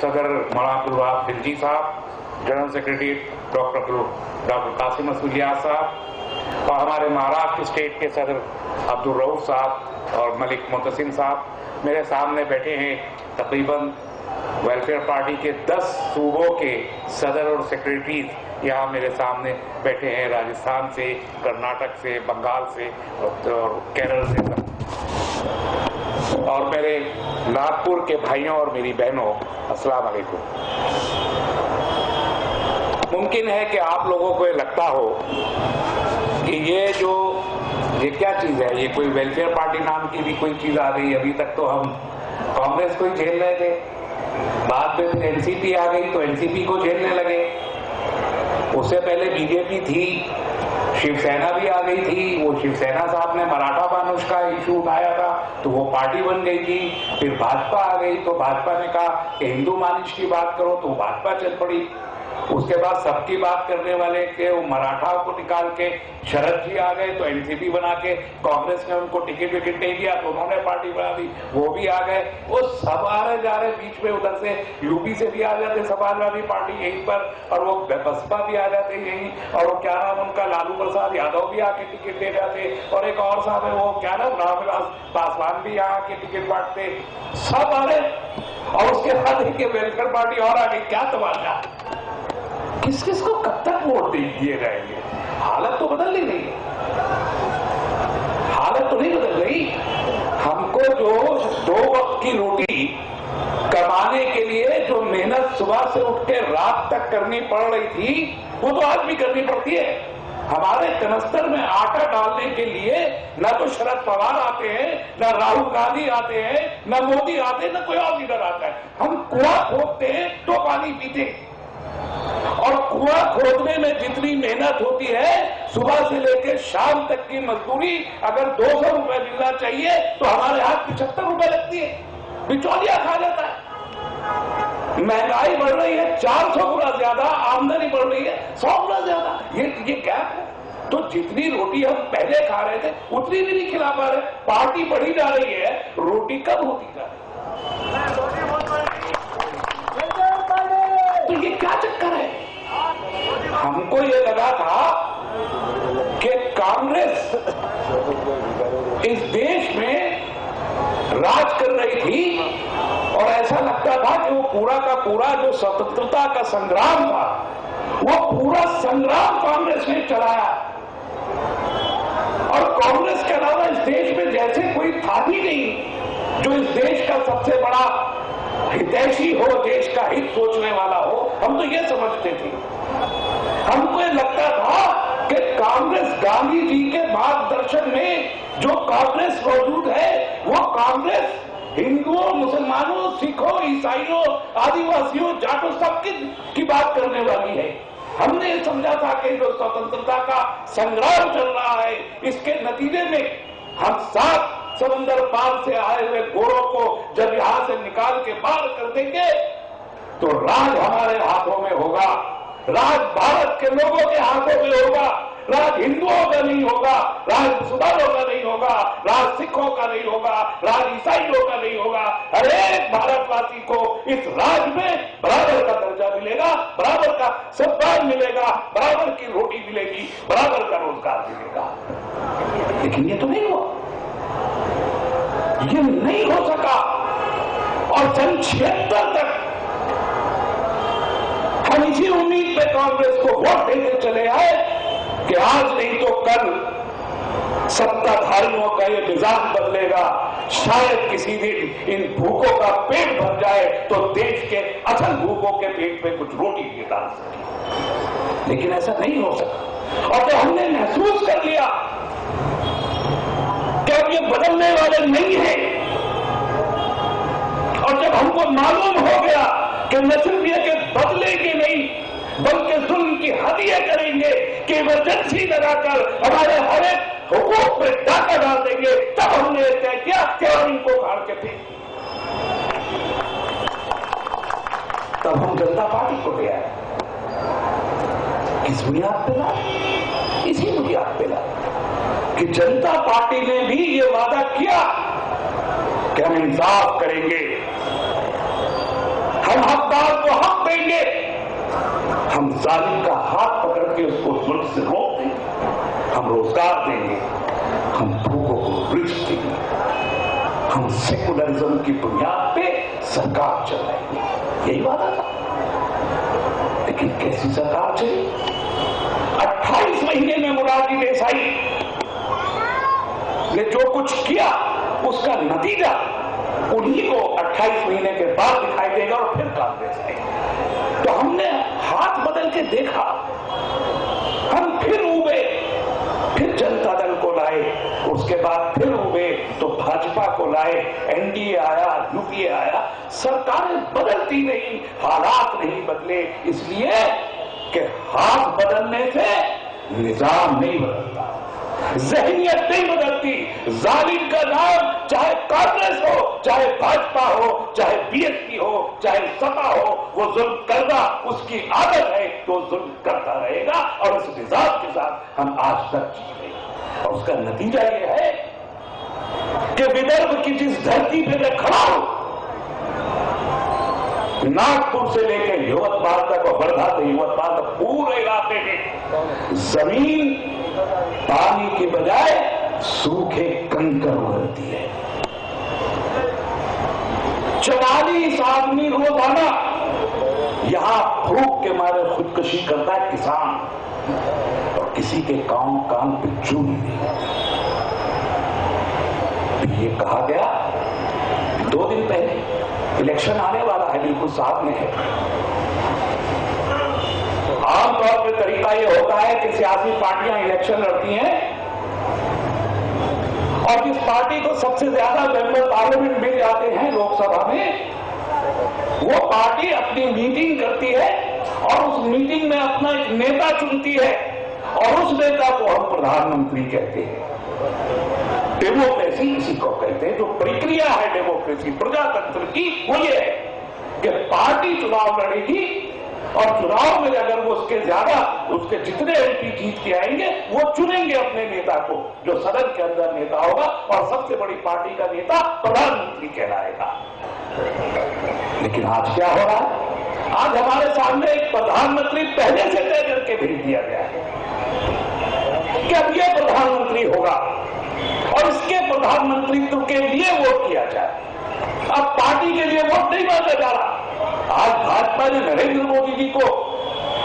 सदर मौलाना अब्दुल वहाब खिलजी साहब, general secretary doctor Qasim असुलिया साहब और हमारे महाराष्ट्र स्टेट के सदर अब्दुल रऊफ साहब और मलिक मुतसिम साहब मेरे सामने बैठे हैं। तकरीबन वेलफेयर पार्टी के 10 सूबों के सदर और सेक्रेटरीज यहाँ मेरे सामने बैठे हैं, राजस्थान से, कर्नाटक से, बंगाल से और केरल से सब। और मेरे नागपुर के भाइयों और मेरी बहनों, अस्सलाम वालेकुम। मुमकिन है कि आप लोगों को ये लगता हो कि ये क्या चीज है, ये कोई वेलफेयर पार्टी नाम की भी कोई चीज आ गई। अभी तक तो हम कांग्रेस को ही झेल रहे थे, बाद में एनसीपी आ गई तो एनसीपी को झेलने लगे, उससे पहले बीजेपी थी, शिवसेना भी आ गई थी। वो शिवसेना साहब ने मराठा मानुष का इशू उठाया था तो वो पार्टी बन गई थी। फिर भाजपा आ गई तो भाजपा ने कहा कि हिंदू मानुष की बात करो तो भाजपा चल पड़ी। उसके बाद सबकी बात करने वाले के वो मराठा को निकाल के शरद जी आ गए तो एनसीपी बना के कांग्रेस ने उनको टिकट विकेट नहीं दिया तो उन्होंने पार्टी बना दी, वो भी आ गए। वो सब आ रहे जा रहे, बीच में उधर से यूपी से भी आ जाते समाजवादी पार्टी यहीं पर, और वो बसपा भी आ जाते यहीं, और वो क्या नाम उनका लालू प्रसाद यादव भी आके टिकट दे जाते, और एक और साहब है वो क्या नाम रामविलास पासवान भी यहाँ के टिकट बांटते, सब आ रहे। और उसके बाद एक वेलफेयर पार्टी और आ गई। क्या तमाशा, किस किस को कब तक वोट दिए जाएंगे? हालत तो बदल नहीं रही, हालत तो नहीं बदल रही। हमको जो 2 वक्त की रोटी कमाने के लिए जो मेहनत सुबह से उठ के रात तक करनी पड़ रही थी, वो तो आज भी करनी पड़ती है। हमारे कनस्तर में आटा डालने के लिए न तो शरद पवार आते हैं, न राहुल गांधी आते हैं, न मोदी आते हैं, न कोई और लीडर आता है। हम कुआं खोदते हैं तो पानी पीते हैं, और कुआं खोदने में जितनी मेहनत होती है, सुबह से लेकर शाम तक की मजदूरी, अगर 200 रुपए मिलना चाहिए तो हमारे हाथ 75 रुपए लगती है, बिचौलिया खा जाता है। महंगाई बढ़ रही है 400 गुना ज्यादा, आमदनी बढ़ रही है 100 गुना ज्यादा। ये गैप है। तो जितनी रोटी हम पहले खा रहे थे उतनी भी नहीं खिला पा रहे। पार्टी बढ़ी जा रही है, रोटी कम होती जा रही है। तो ये क्या चक्कर है? हमको ये लगा था कि कांग्रेस इस देश में राज कर रही थी, और ऐसा लगता था कि वो पूरा का पूरा जो स्वतंत्रता का संग्राम था, वो पूरा संग्राम कांग्रेस ने चलाया। और कांग्रेस के अलावा इस देश में जैसे कोई था भी नहीं जो इस देश का सबसे बड़ा हितैषी हो, देश का हित सोचने वाला हो। हम तो ये समझते थे, हमको ये लगता था कि कांग्रेस गांधी जी के मार्गदर्शन में जो कांग्रेस मौजूद है, वो कांग्रेस हिंदुओं, मुसलमानों, सिखों, ईसाइयों, आदिवासियों, जाटों सबकी बात करने वाली है। हमने ये समझा था कि जो स्वतंत्रता का संग्राम चल रहा है, इसके नतीजे में हम 7 समंदर पार से आए हुए गोरों को जब यहां से निकाल के बाहर कर देंगे तो राज हमारे हाथों में होगा, राज भारत के लोगों के हाथों में होगा, राज हिंदुओं का नहीं होगा, राज मुसलमानों का नहीं होगा, राज सिखों का नहीं होगा, राज ईसाइयों का नहीं होगा। हर एक भारतवासी को इस राज में बराबर का दर्जा मिलेगा, बराबर का सम्मान मिलेगा, बराबर की रोटी मिलेगी, बराबर का रोजगार मिलेगा। लेकिन ये तो नहीं हुआ, ये नहीं हो सका। और सन 76 तक हम इसी उम्मीद पे कांग्रेस को वोट देते चले आए कि आज नहीं तो कल सत्ताधारियों का ये मिजाज बदलेगा, शायद किसी दिन इन भूखों का पेट भर जाए तो देश के असल भूखों के पेट में कुछ रोटी भी डाल सके। लेकिन ऐसा नहीं हो सका। और जब हमने महसूस कर लिया कि अब ये बदलने वाले नहीं है, और जब हमको मालूम हो गया कि न सिर्फ ये कि बदलेंगे नहीं बल्कि जुल्म की हदिया करेंगे, कि इमरजेंसी लगाकर हमारे हर एक हुकूक पे डाका डाल देंगे, तब हमने तय किया कि हम इनको उखाड़ के फेंक। तब हम जनता पार्टी को ले आए। किस बुनियाद पे लाए? इसी बुनियाद पे लाए कि जनता पार्टी ने भी ये वादा किया कि हम इंसाफ करेंगे, हम हकदार तोड़ेंगे, हम जालिम का हाथ पकड़ के उसको जुल्म से रोक देंगे, हम रोजगार देंगे, हम भूखों को रिस्क देंगे, हम सेकुलरिज्म की बुनियाद पे सरकार चलाएंगे। यही वादा था। लेकिन कैसी सरकार चली? 28 महीने में मोरारजी देसाई ने जो कुछ किया उसका नतीजा उन्हीं को 28 महीने के बाद दिखाई देगा और फिर कांग्रेस आएगी। तो हमने हाथ बदल के देखा, हम फिर उबे, फिर जनता दल को लाए, उसके बाद फिर उबे तो भाजपा को लाए, एनडीए आया, यूपीए आया, सरकारें बदलती नहीं, हालात नहीं बदले, इसलिए कि हाथ बदलने से निजाम नहीं बदलता, ज़हनियत नहीं बदलती। जालिम का नाम चाहे कांग्रेस हो, चाहे भाजपा हो, चाहे बीएसपी हो, चाहे सपा हो, वो जुल्म करना उसकी आदत है, तो जुल्म करता रहेगा और उस निजाम के साथ हम आज तक जी रहे हैं। और उसका नतीजा ये है कि विदर्भ की जिस धरती पे मैं खड़ा हूं, नागपुर से लेकर यवतमाल तक और वर्धा से यवतमाल तक पूरे इलाके में जमीन पानी की बजाय सूखे कंकर उगलती है। 44 आदमी रोजाना यहां भूख के मारे खुदकुशी करता है किसान, और किसी के कान पे चूनी नहीं। ये कहा गया 2 दिन पहले इलेक्शन आने वाला है, बिल्कुल साथ में है। आमतौर पर तरीका यह होता है कि सियासी पार्टियां इलेक्शन लड़ती हैं और जिस पार्टी को सबसे ज्यादा मेंबर पार्लियामेंट मिल जाते हैं लोकसभा में, वो पार्टी अपनी मीटिंग करती है और उस मीटिंग में अपना एक नेता चुनती है और उस नेता को हम प्रधानमंत्री कहते हैं। डेमोक्रेसी इसी को कहते हैं। जो प्रक्रिया है डेमोक्रेसी, प्रजातंत्र की, वो ये है कि पार्टी चुनाव लड़ेगी और चुनाव में अगर वो उसके जितने एमपी जीत के आएंगे वो चुनेंगे अपने नेता को, जो सदन के अंदर नेता होगा, और सबसे बड़ी पार्टी का नेता प्रधानमंत्री कहलाएगा। लेकिन आज क्या हो रहा है? आज हमारे सामने एक प्रधानमंत्री पहले से तय करके भेज दिया गया है कि अब ये प्रधानमंत्री होगा और इसके प्रधानमंत्रित्व के लिए वोट किया जाए। अब पार्टी के लिए वोट नहीं मांगा जा रहा। आज भाजपा ने नरेंद्र मोदी जी को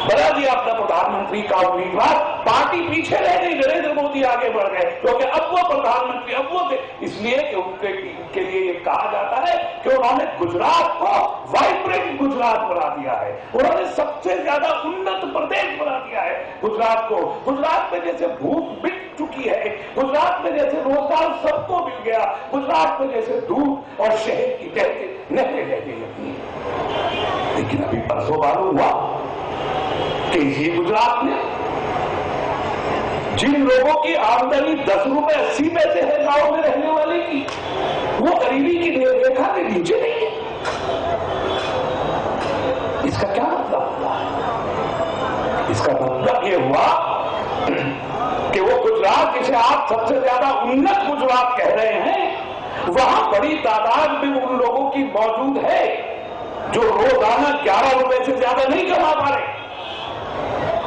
बना दिया अपना प्रधानमंत्री का उम्मीदवार, पार्टी पीछे रह गई, नरेंद्र मोदी आगे बढ़ गए, क्योंकि अब वो प्रधानमंत्री, अब वो इसलिए कि उनके लिए ये कहा जाता है कि उन्होंने गुजरात को वाइब्रेंट गुजरात बना दिया है, उन्होंने सबसे ज्यादा उन्नत प्रदेश बना दिया है गुजरात को। गुजरात में जैसे भूख मिट चुकी है, गुजरात में जैसे रोजगार सबको मिल गया, गुजरात में जैसे दूध और शहद की नहरें रह गई अपनी। लेकिन अभी परसों मालूम हुआ कि इसी गुजरात में जिन लोगों की आमदनी 10 रुपए 80 पैसे है गांव में रहने वाले की, वो गरीबी की रेखा के नीचे नहीं है। इसका क्या मतलब हुआ? इसका मतलब ये हुआ कि वो गुजरात जिसे आप सबसे ज्यादा उन्नत गुजरात कह रहे हैं, वहां बड़ी तादाद में उन लोगों की मौजूद है जो रोजाना 11 रुपए से ज्यादा नहीं कमा पा रहे,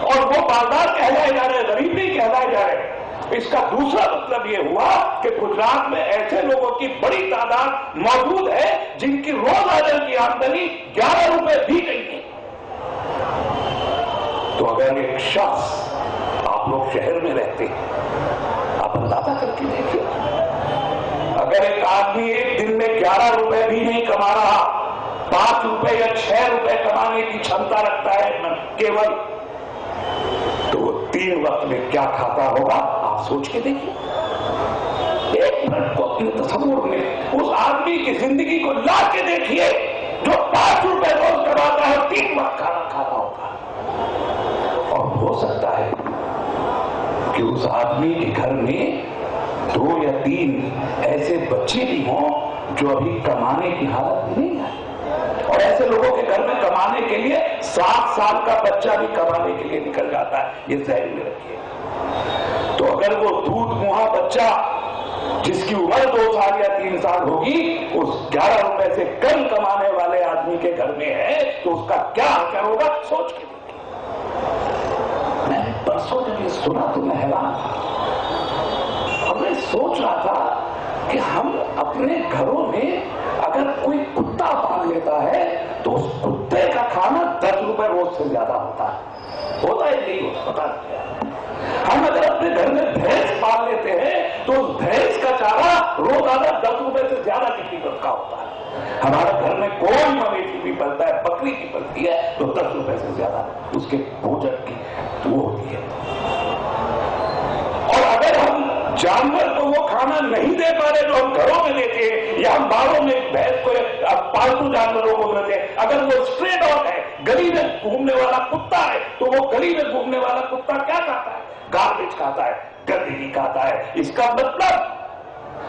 और वो बाजार कहलाए जा रहे, गरीब नहीं कहलाए जा रहे। इसका दूसरा मतलब ये हुआ कि गुजरात में ऐसे लोगों की बड़ी तादाद मौजूद है जिनकी रोजाना की आमदनी 11 रुपए भी नहीं है। तो अगर एक शख्स, आप लोग शहर में रहते हैं, आप अंदाजा करके देखिए, अगर एक आदमी एक दिन में 11 रुपए भी नहीं कमा रहा, 5 रुपए या 6 रुपए कमाने की क्षमता रखता है केवल, तो वो 3 वक्त में क्या खाता होगा आप सोच के देखिए। एक मिनट को अपने तस्वीर में उस आदमी की जिंदगी को ला के देखिए जो 5 रुपए रोज कमाता है, 3 वक्त खाना खाता होगा। और हो सकता है कि उस आदमी के घर में 2 या 3 ऐसे बच्चे भी हों जो अभी कमाने की हालत में नहीं है, और ऐसे लोगों के घर में कमाने के लिए 7 साल का बच्चा भी कमाने के लिए निकल जाता है, ये ज़हन में रखिए। तो अगर वो दूध मुहा बच्चा जिसकी उम्र 2 साल या 3 साल होगी, उस 11 रुपए से कम कमाने वाले आदमी के घर में है तो उसका क्या असर होगा, सोच के देखिए। मैंने परसों जब ये सुना तो मैं हैरान था और मैं सोच रहा था कि हम अपने घरों में अगर कोई कुत्ता पाल लेता है तो उस कुत्ते का खाना 10 रुपए रोज से ज्यादा होता है नहीं होता, पता नहीं। हम अगर अपने घर में भैंस पाल लेते हैं तो उस भैंस का चारा रोजाना 10 रुपए से ज्यादा की कीमत का होता है। हमारे घर में कोई मवेशी भी पलता है, बकरी की पलती है तो 10 रुपए से ज्यादा उसके भोजन की वो होती है। और अगर हम जानवर को वो खाना नहीं दे पा रहे जो हम घरों में देते हैं या हम बाड़ों में भैंस को पालतू जानवरों को देते हैं, अगर वो स्ट्रे डॉग है, गली में घूमने वाला कुत्ता है, तो वो गली में घूमने वाला कुत्ता क्या खाता है, गार्बेज खाता है, गंदगी खाता है। इसका मतलब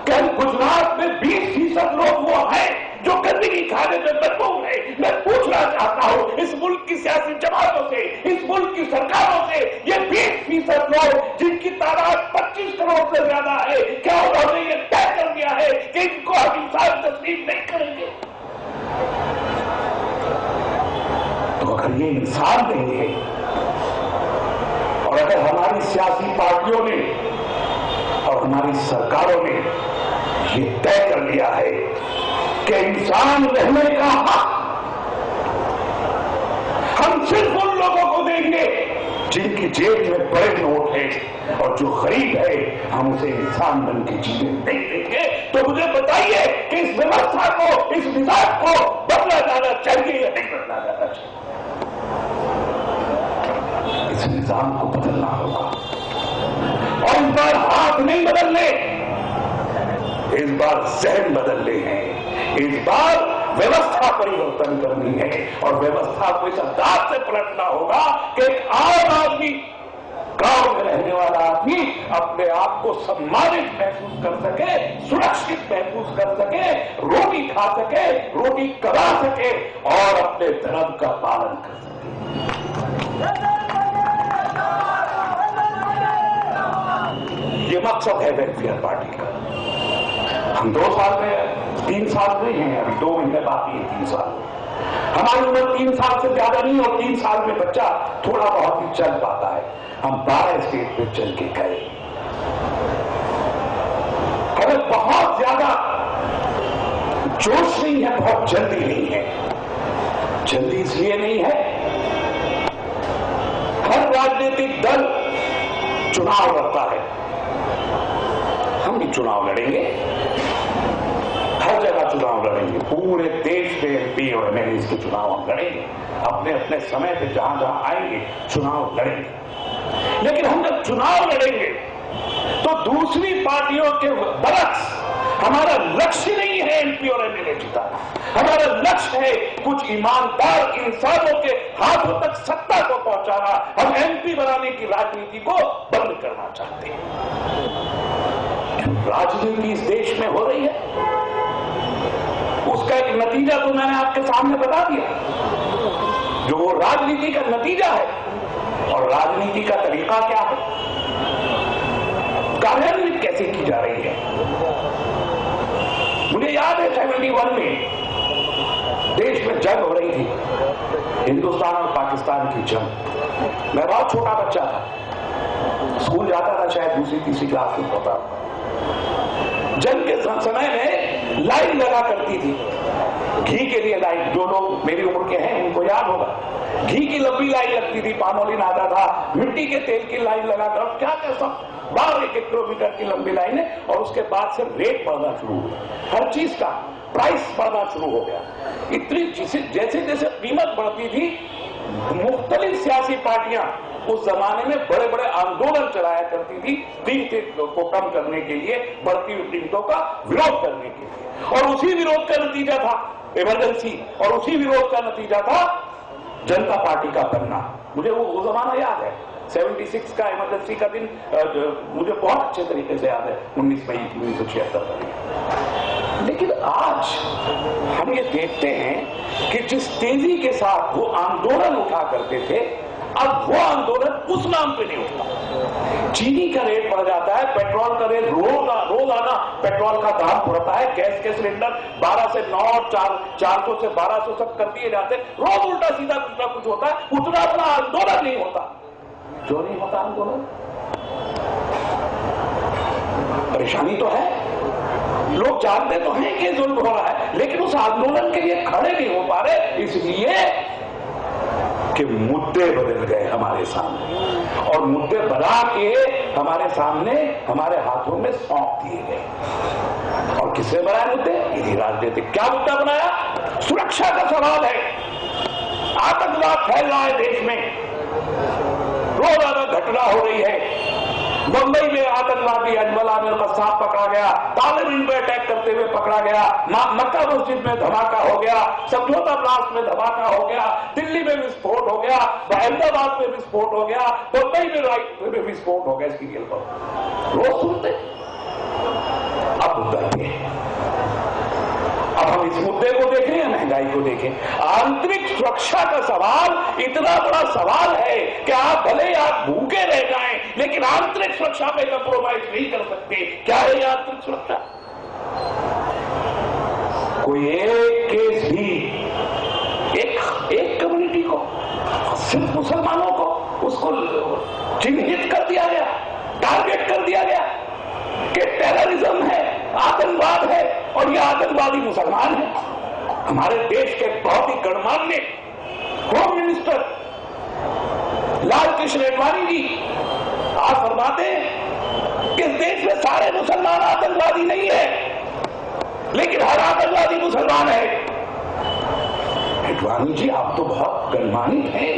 कि गुजरात में 20% लोग वो हैं जो गंदगी खाने में मजबूर है। मैं पूछना चाहता हूं इस मुल्क की सियासी जमातों से, इस मुल्क की सरकारों से, ये 20% लोग जिनकी तादाद 25 करोड़ से ज्यादा है, क्या उन्होंने ये तय कर दिया है कि इनको हम इंसान तस्लीम नहीं करेंगे? तो अगर ये इंसान नहीं है और अगर हमारी सियासी पार्टियों ने और हमारी सरकारों ने ये तय कर लिया है कि इंसान रहने का हक हम सिर्फ उन लोगों को देंगे जिनकी जेब में बड़े नोट है और जो गरीब है हम उसे इंसान बन के जीने नहीं देंगे, तो मुझे बताइए कि इस व्यवस्था को, इस मिजाज को बदला जाना चाहिए या नहीं बदला जाना चाहिए? इस निजाम को बदलना होगा और इस बार हाथ नहीं बदलने, इस बार जहन बदलने हैं, इस बार व्यवस्था परिवर्तन करनी है और व्यवस्था को इस अंदाज से पलटना होगा कि एक आम आदमी, गांव में रहने वाला आदमी अपने आप को सम्मानित महसूस कर सके, सुरक्षित महसूस कर सके, रोटी खा सके, रोटी कमा सके और अपने धर्म का पालन कर सके। ये मकसद है वेलफेयर पार्टी का। हम 2 साल में, 3 साल में हैं, अभी 2 महीने बाकी है 3 साल। हमारी उम्र 3 साल से ज्यादा नहीं और 3 साल में बच्चा थोड़ा बहुत ही चल पाता है। हम 12 स्टेट पे चल के गए। हमें बहुत ज्यादा जोश नहीं है, बहुत जल्दी नहीं है। जल्दी इसलिए नहीं है, हर राजनीतिक दल चुनाव लड़ता है, हम भी चुनाव लड़ेंगे, हर जगह चुनाव लड़ेंगे, पूरे देश में एमपी और एमएलए के चुनाव हम लड़ेंगे, अपने अपने समय पे जहां जहां आएंगे चुनाव लड़ेंगे। लेकिन हम जब चुनाव लड़ेंगे तो दूसरी पार्टियों के बरक्स हमारा लक्ष्य नहीं है एमपी और एमएलए जिताना, हमारा लक्ष्य है कुछ ईमानदार इंसानों के हाथों तक सत्ता को पहुंचाना। हम एमपी बनाने की राजनीति को बंद करना चाहते हैं। राजनीति इस देश में हो रही है, उसका एक नतीजा तो मैंने आपके सामने बता दिया। जो वो राजनीति का नतीजा है और राजनीति का तरीका क्या है, कार्यान्वित कैसे की जा रही है। मुझे याद है 71 में देश में जंग हो रही थी, हिंदुस्तान और पाकिस्तान की जंग। मैं बहुत छोटा बच्चा था, स्कूल जाता था, शायद 2री-3री क्लास में पढ़ता। जंग के समय में लाइन लगा करती थी, घी के लिए लाइन। जो लोग मेरी उम्र के हैं उनको याद होगा, घी की लंबी लाइन लगती थी, पामोलिन आता था, मिट्टी के तेल की लाइन लगाकर, क्या क्या सब 12-1 किलोमीटर की लंबी लाइन है। और उसके बाद से रेट बढ़ना शुरू हुआ, हर चीज का प्राइस बढ़ना शुरू हो गया। इतनी जैसे जैसे कीमत बढ़ती थी, मुख्तलिफ सियासी पार्टियां उस जमाने में बड़े बड़े आंदोलन चलाया करती थी कीमत को कम करने के लिए, बढ़ती हुई कीमतों का विरोध करने के लिए। और उसी विरोध का नतीजा था इमरजेंसी, और उसी विरोध का नतीजा था जनता पार्टी का बनना। मुझे वो जमाना याद है, 76 का इमरजेंसी का दिन मुझे बहुत अच्छे तरीके से याद है, 19 मई 1976। लेकिन आज हम ये देखते हैं कि जिस तेजी के साथ वो आंदोलन उठा करते थे, अब वो आंदोलन उस नाम पे नहीं होता। चीनी का रेट बढ़ जाता है, पेट्रोल का रेट रोजाना पेट्रोल का दाम बढ़ता है, गैस के सिलेंडर 12 से 9 और 400 से 1200 तक कर दिए जाते, रोज उल्टा सीधा कुछ ना कुछ होता है, उतना अपना आंदोलन नहीं होता। जो नहीं होता आंदोलन, परेशानी तो है, लोग जानते तो हैं कि जुल्म हो रहा है, लेकिन उस आंदोलन के लिए खड़े नहीं हो पा रहे, इसलिए कि मुद्दे बदल गए हमारे सामने, और मुद्दे बना के हमारे सामने हमारे हाथों में सौंप दिए गए। और किसने बनाए मुद्दे? इन्हीं राजनीतिक। क्या मुद्दा बनाया? सुरक्षा का सवाल है। आतंकवाद फैल रहा है देश में, रोजाना घटना हो रही है। मुंबई में आतंकवादी अजमल आमिर कस्साब पकड़ा गया, पार्लियामेंट में अटैक करते हुए पकड़ा गया, मक्का मस्जिद में धमाका हो गया, समझौता ब्लास्ट में धमाका हो गया, दिल्ली में विस्फोट हो गया, अहमदाबाद में विस्फोट हो गया, मुंबई में विस्फोट हो गया। सीरियल पर रोज सुनते। अब मुद्दा ये, अब हम इस मुद्दे को देखें या महंगाई को देखें। आंतरिक सुरक्षा का सवाल इतना बड़ा सवाल है कि आप भले आप भूखे रह जाएं, लेकिन आंतरिक सुरक्षा में कंप्रोमाइज नहीं कर सकते। क्या है ये आंतरिक सुरक्षा? कोई एक केस भी एक कम्युनिटी को, सिर्फ मुसलमानों को, उसको चिन्हित कर दिया गया, टारगेट कर दिया गया कि टेररिज्म है, आतंकवाद है, और ये आतंकवादी मुसलमान है। हमारे देश के बहुत ही गणमान्य होम मिनिस्टर लाल कृष्ण आडवाणी जी आज फरमाते हैं कि इस देश में सारे मुसलमान आतंकवादी नहीं है, लेकिन हर आतंकवादी मुसलमान है। आडवाणी जी, आप तो बहुत गणमान्य हैं।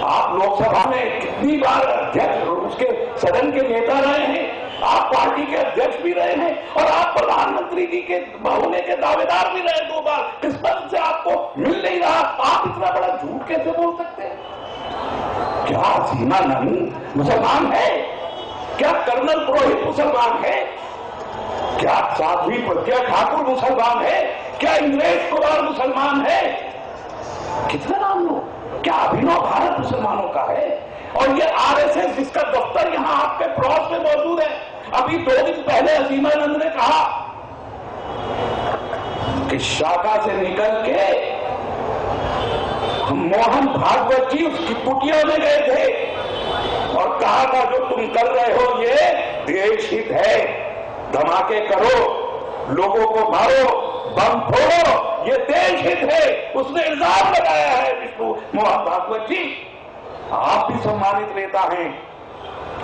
आप लोकसभा में कितनी बार अध्यक्ष, उसके सदन के नेता रहे हैं, आप पार्टी के अध्यक्ष भी रहे हैं, और आप प्रधानमंत्री जी के होने के दावेदार भी रहे 2 बार। किस्मत से आपको मिल नहीं रहा, आप इतना बड़ा झूठ कैसे बोल सकते हैं? क्या सीमानंद मुसलमान है? क्या कर्नल पुरोहित मुसलमान है? क्या साध्वी प्रज्ञा ठाकुर मुसलमान है? क्या इंद्रेश कुमार मुसलमान है? कितना नाम लो। क्या अभिनव भारत मुसलमानों का है? और ये आरएसएस जिसका दफ्तर यहां आपके पड़ोस में मौजूद है, अभी 2 दिन पहले असीमानंद ने कहा कि शाखा से निकल के हम मोहन भागवत जी उसकी कुटिया में गए थे और कहा था जो तुम कर रहे हो ये देश हित है, धमाके करो, लोगों को मारो, बम फोड़ो, ये देश हित है। उसने इल्जाम लगाया है विष्णु मोहन भागवत जी। आप भी सम्मानित नेता हैं,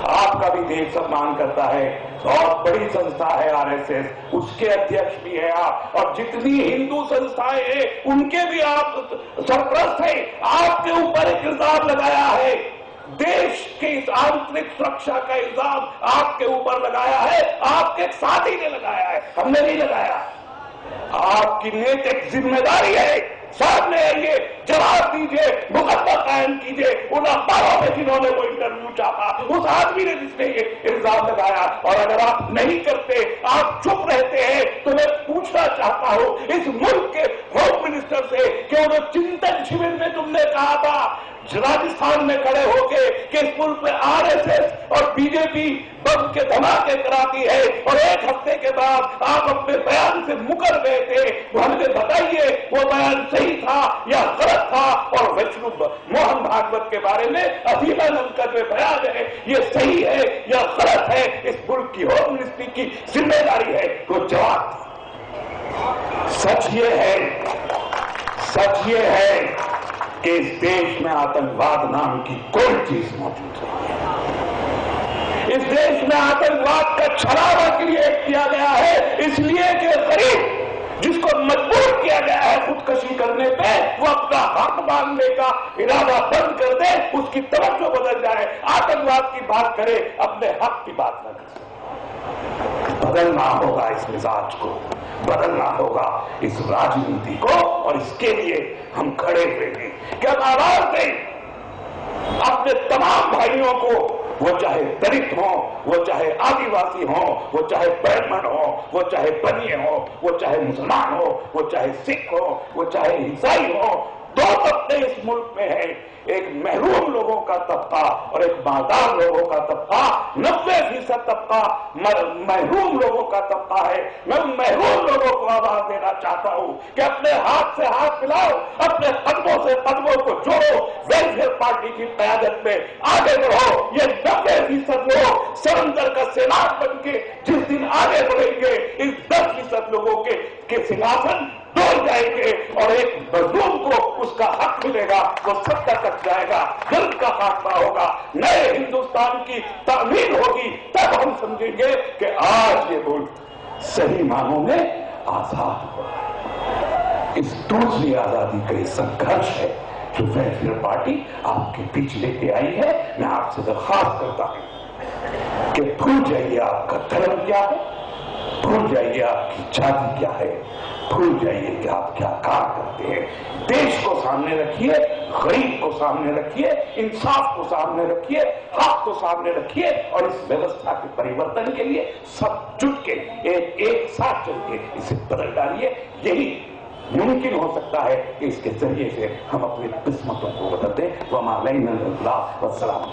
आपका भी देश सम्मान करता है, बहुत बड़ी संस्था है आरएसएस, उसके अध्यक्ष भी है आप, और जितनी हिंदू संस्थाएं हैं उनके भी आप सरप्रस्त हैं। आपके ऊपर एक इल्जाम लगाया है, देश की इस आंतरिक सुरक्षा का इल्जाम आपके ऊपर लगाया है, आपके एक साथी ने लगाया है, हमने नहीं लगाया। आपकी नैतिक जिम्मेदारी है, सामने आइए, जवाब दीजिए, मुकदमा कायम कीजिए उन अखबारों में जिन्होंने वो इंटरव्यू चाहा, उस आदमी ने जिसने ये इल्जाम लगाया। और अगर आप नहीं करते, आप चुप रहते हैं, तो मैं पूछना चाहता हूं इस मुल्क के होम मिनिस्टर से कि वो चिंतन शिविर में तुमने कहा था राजस्थान में खड़े होके कि इस मुल्क में आरएसएस और बीजेपी बम के धमाके कराती है, और 1 हफ्ते के बाद आप अपने बयान से मुकर गए थे, वो हमें बताइए वो बयान सही था या गलत था। और विष्णु मोहन भागवत के बारे में असीमानंद का जो बयान है ये सही है या गलत है, इस मुल्क की होम मिनिस्ट्री की जिम्मेदारी है, तो जवाब। सच ये है कि इस देश में आतंकवाद नाम की कोई चीज मौजूद नहीं है। इस देश में आतंकवाद का छलावा क्रिएट किया गया है, इसलिए कि गरीब जिसको मजबूर किया गया है खुदकशी करने पे, वो अपना हक मांगने का इरादा बंद कर दे, उसकी तवज्जो बदल जाए, आतंकवाद की बात करे, अपने हक की बात न करे। बदलना होगा इस मिजाज को, बदलना होगा इस राजनीति को, और इसके लिए हम खड़े हुए हैं कि हम आवाज दें, अपने तमाम भाइयों को वो चाहे दलित हो, वो चाहे आदिवासी हो, वो चाहे ब्राह्मण हो, वो चाहे बनिए हो, वो चाहे मुसलमान हो, वो चाहे सिख हो, वो चाहे ईसाई हो, दो तबके इस मुल्क में है, एक महरूम लोगों का तबका और एक मालदार लोगों का तबका। 90% तबका महरूम लोगों का तबका है। मैं उन महरूम लोगों को आवाज देना चाहता हूं कि अपने हाथ से हाथ मिलाओ, अपने कदमों से कदमों को जोड़ो, वेलफेयर पार्टी की क़यादत में आगे बढ़ो। ये 90% लोग समंदर का सैलाब बन के जिस दिन आगे बढ़ेंगे, इस 10% लोगों के सिंहासन डोल जाएंगे और एक मजलूम को उसका हक मिलेगा, वो 70 तक जाएगा, जुल्म का खात्मा होगा, नए हिंदुस्तान की तामीर होगी। तब हम समझेंगे कि आज ये मुल्क सही मानों में आजाद हुआ। इस दूसरी आजादी का संघर्ष है जो वेलफेयर पार्टी आपके बीच लेके आई है। मैं आपसे दरख्वास्त करता हूं कि भूल जाइए आपका धर्म क्या है, भूल जाइए आपकी जाति क्या है, भूल जाइए कि आप क्या काम करते हैं। देश को सामने रखिए, गरीब को सामने रखिए, इंसाफ को सामने रखिए, हक को सामने रखिए और इस व्यवस्था के परिवर्तन के लिए सब जुट के एक साथ चल के इसे बदल डालिए। यही मुमकिन हो सकता है कि इसके जरिए से हम अपनी किस्मतों को बदल दें। वमा अलैना इल्ला अल-बलाग।